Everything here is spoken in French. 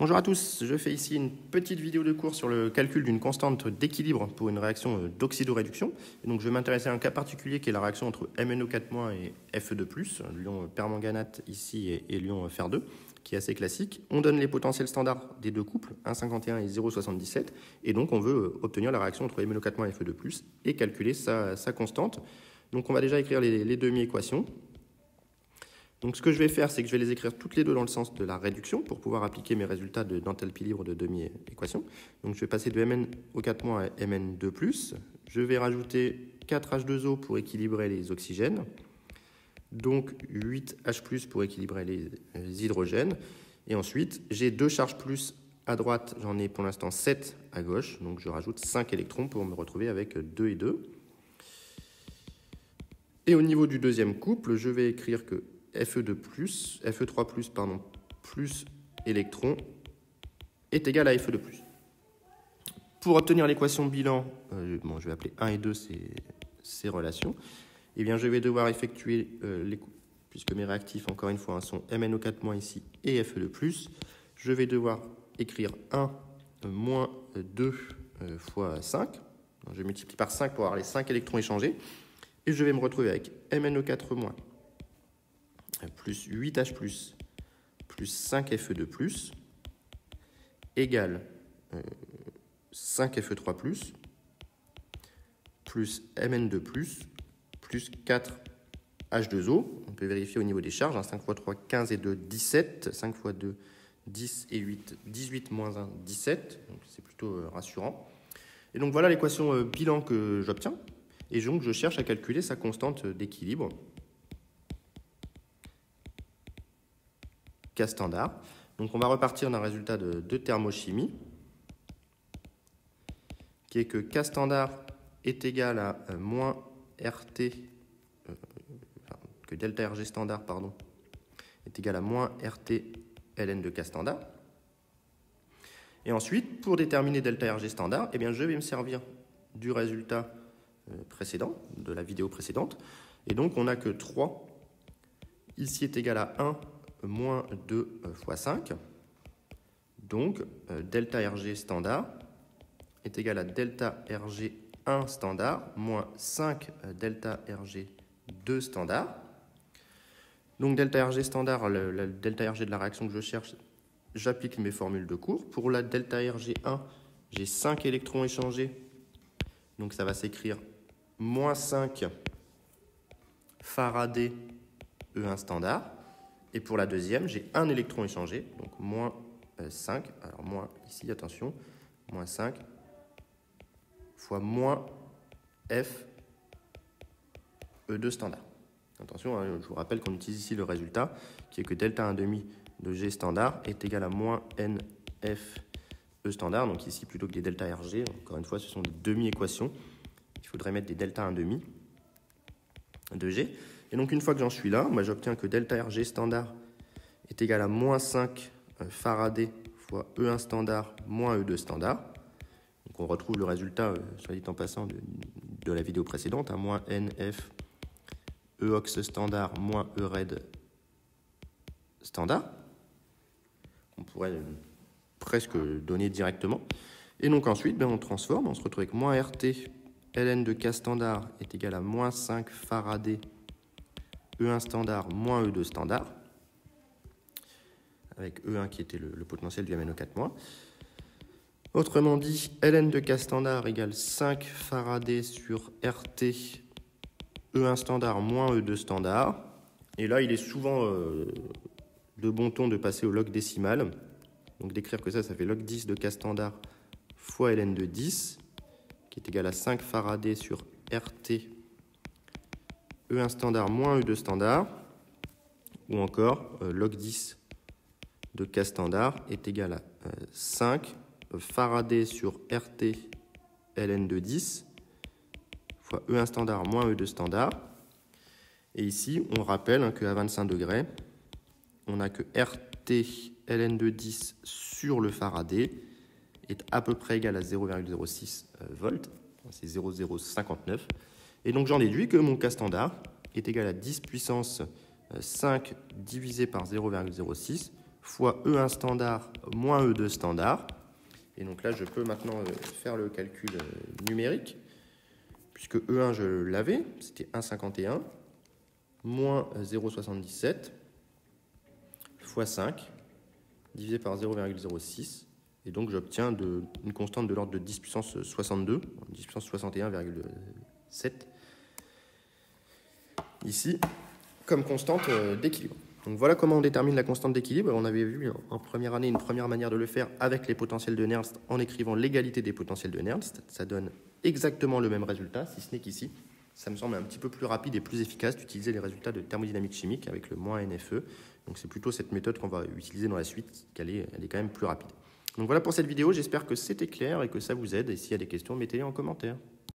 Bonjour à tous, je fais ici une petite vidéo de cours sur le calcul d'une constante d'équilibre pour une réaction d'oxydoréduction. Et donc je vais m'intéresser à un cas particulier qui est la réaction entre MnO4- et Fe2+, l'ion permanganate ici et l'ion Fer2, qui est assez classique. On donne les potentiels standards des deux couples, 1,51 et 0,77, et donc on veut obtenir la réaction entre MnO4- et Fe2+, et calculer sa constante. Donc on va déjà écrire les demi-équations. Donc ce que je vais faire, c'est que je vais les écrire toutes les deux dans le sens de la réduction pour pouvoir appliquer mes résultats d'enthalpie libre de demi-équation. Donc je vais passer de MnO4- à Mn2+. Je vais rajouter 4H2O pour équilibrer les oxygènes. Donc 8H+, pour équilibrer les hydrogènes. Et ensuite, j'ai 2 charges plus à droite, j'en ai pour l'instant 7 à gauche. Donc je rajoute 5 électrons pour me retrouver avec 2 et 2. Et au niveau du deuxième couple, je vais écrire que Fe3+, plus électrons est égal à Fe2+. Pour obtenir l'équation bilan, je vais appeler 1 et 2 ces relations, eh bien, je vais devoir effectuer, puisque mes réactifs, encore une fois, sont MnO4- ici et Fe2+, je vais devoir écrire 1 moins 2 fois 5. Donc, je multiplie par 5 pour avoir les 5 électrons échangés. Et je vais me retrouver avec MnO4- plus 8H+, plus 5Fe2+, égale 5Fe3+, plus Mn2+, plus 4H2O. On peut vérifier au niveau des charges. 5 x 3, 15 et 2, 17. 5 x 2, 10 et 8, 18 moins 1, 17. Donc c'est plutôt rassurant. Et donc voilà l'équation bilan que j'obtiens. Et donc je cherche à calculer sa constante d'équilibre. Cas standard. Donc on va repartir d'un résultat de thermochimie, qui est que K standard est égal à moins RT, que delta RG standard, pardon, est égal à moins RT ln de K standard. Et ensuite, pour déterminer delta RG standard, eh bien, je vais me servir du résultat précédent, de la vidéo précédente. Et donc, on n'a que 3. Ici est égal à 1 moins 2 fois 5. Donc, delta RG standard est égal à delta RG1 standard moins 5 delta RG2 standard. Donc, delta RG standard, le delta RG de la réaction que je cherche, j'applique mes formules de cours. Pour la delta RG1, j'ai 5 électrons échangés. Donc, ça va s'écrire moins 5 Faraday E1 standard. Et pour la deuxième, j'ai un électron échangé, donc moins 5. Alors, moins ici, attention, moins 5 fois moins F E2 standard. Attention, hein, je vous rappelle qu'on utilise ici le résultat, qui est que delta 1,5 de G standard est égal à moins NF E standard. Donc ici, plutôt que des delta RG, encore une fois, ce sont des demi-équations. Il faudrait mettre des delta 1,5 de G. Et donc, une fois que j'en suis là, moi, j'obtiens que delta RG standard est égal à moins 5 Faraday fois E1 standard moins E2 standard. Donc, on retrouve le résultat, soit dit en passant, de la vidéo précédente, à moins NF EOX standard moins ERED standard. On pourrait presque donner directement. Et donc ensuite, on transforme, on se retrouve avec moins RT ln de K standard est égal à moins 5 Faraday E1 standard moins E2 standard, avec E1 qui était le potentiel du MnO4-. Autrement dit, ln de K standard égale 5 Faraday sur RT E1 standard moins E2 standard. Et là, il est souvent de bon ton de passer au log décimal. Donc d'écrire que ça fait log 10 de K standard fois ln de 10, qui est égal à 5 Faraday sur RT E1 standard moins E2 standard, ou encore log 10 de K standard est égal à 5 Faraday sur RT ln de 10 fois E1 standard moins E2 standard. Et ici, on rappelle qu'à 25 degrés, on n'a que RT ln de 10 sur le Faraday est à peu près égal à 0,06 volts. C'est 0,059. Et donc, j'en déduis que mon K standard est égal à 10 puissance 5 divisé par 0,06, fois E1 standard moins E2 standard. Et donc là, je peux maintenant faire le calcul numérique, puisque E1, je l'avais, c'était 1,51, moins 0,77, fois 5, divisé par 0,06. Et donc, j'obtiens une constante de l'ordre de 10 puissance 62, 10 puissance 61,7, ici, comme constante d'équilibre. Donc voilà comment on détermine la constante d'équilibre. On avait vu en première année une première manière de le faire avec les potentiels de Nernst en écrivant l'égalité des potentiels de Nernst. Ça donne exactement le même résultat, si ce n'est qu'ici, ça me semble un petit peu plus rapide et plus efficace d'utiliser les résultats de thermodynamique chimique avec le moins NFE. Donc c'est plutôt cette méthode qu'on va utiliser dans la suite, elle est quand même plus rapide. Donc voilà pour cette vidéo, j'espère que c'était clair et que ça vous aide. Et s'il y a des questions, mettez-les en commentaire.